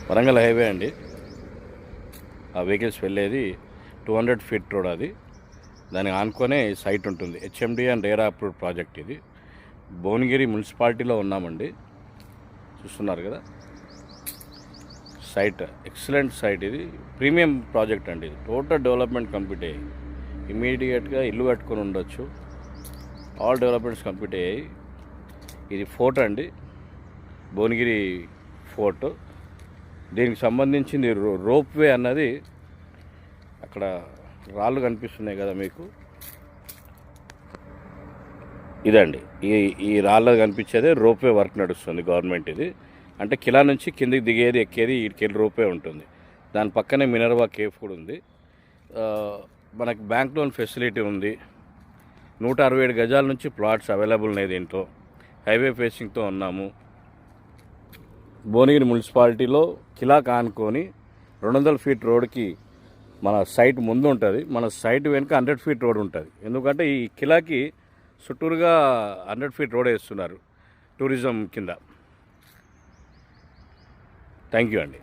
Warangal highway అండి. ఆ vehicles వెళ్ళేది 200 ఫీట్ రోడ్. అది దానికి ఆనుకొనే సైట్ ఉంటుంది. HMD and RERA approved project ఇది. భువనగిరి మున్సిపాలిటీలో ఉన్నామండి. చూస్తున్నారు కదా సైట్, ఎక్సలెంట్ సైట్. ఇది ప్రీమియం ప్రాజెక్ట్ అండి. ఇది టోటల్ డెవలప్మెంట్ కంప్లీట్ అయ్యాయి. ఇమీడియట్గా ఇల్లు కట్టుకొని ఉండొచ్చు. ఆల్ డెవలప్మెంట్స్ కంప్లీట్ అయ్యాయి. ఇది ఫోర్ట్ అండి, భువనగిరి ఫోర్ట్. దీనికి సంబంధించింది రోప్వే అన్నది అక్కడ రాళ్ళు కనిపిస్తున్నాయి కదా మీకు, ఇదండి. ఈ రాళ్ళ కనిపించేదే రోప్వే వర్క్ నడుస్తుంది గవర్నమెంట్. ఇది అంటే కిలా నుంచి కిందికి దిగేది ఎక్కేది వీటికి రోప్వే ఉంటుంది. దాని పక్కనే మినర్వా కేఫ్ కూడా ఉంది. మనకి బ్యాంక్ లోన్ ఫెసిలిటీ ఉంది. 167 గజాల నుంచి ప్లాట్స్ అవైలబుల్ ఉన్నాయి దీంట్లో. హైవే ఫేసింగ్తో ఉన్నాము. భువనగిరి మున్సిపాలిటీలో కిలా కానుకొని 200 ఫీట్ రోడ్కి మన సైట్ ముందు ఉంటుంది. మన సైట్ వెనుక 100 ఫీట్ రోడ్ ఉంటుంది. ఎందుకంటే ఈ కిలాకి చుట్టూరుగా 100 ఫీట్ రోడ్ వేస్తున్నారు టూరిజం కింద. థ్యాంక్ యూ అండి.